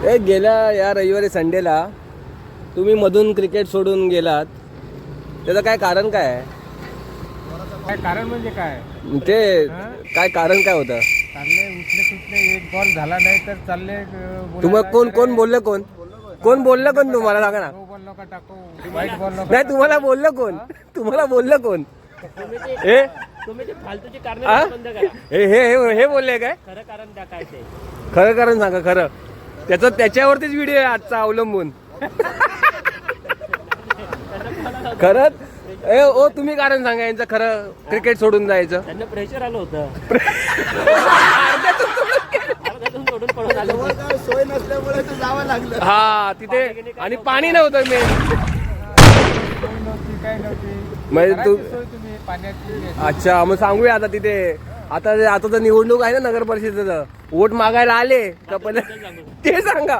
गेल्या या रविवारी संडेला तुम्ही मधून क्रिकेट सोडून गेलात, त्याचं काय कारण काय आहे? काय कारण म्हणजे काय? ते काय कारण काय होतं? चालले उठले सुटले, एक बॉल झाला नाही तर चालले तुम्हाला कोण बोललं? कोण बोललं तुम्हाला सांगा ना. बॉल नका टाकू, वाईट बॉल नका. नाही, तुम्हाला बोललं कोण? हे तुम्ही ते फालतूची कारण बंद करा. हे बोलले काय? खरं कारण द्या काय ते. खरं कारण सांगा. खरं त्याच्यावरतीच व्हिडिओ आहे आजचा अवलंबून. खरंच ओ तुम्ही कारण सांगा यांचं खरं क्रिकेट सोडून जायचं. त्यांना प्रेशर आलं होतं. अर्ध्यातून सोडून पळून आलं. सोय नसल्यामुळे जावं लागलं. हा तिथे आणि पाणी नव्हतं मेन. काय नव्हती म्हणजे तू तुम्ही पाण्याची. अच्छा, मग सांगूया आता तिथे आता तर निवडणूक आहे ना नगर परिषदेचं, वोट मागायला आले तर पण ते सांगा.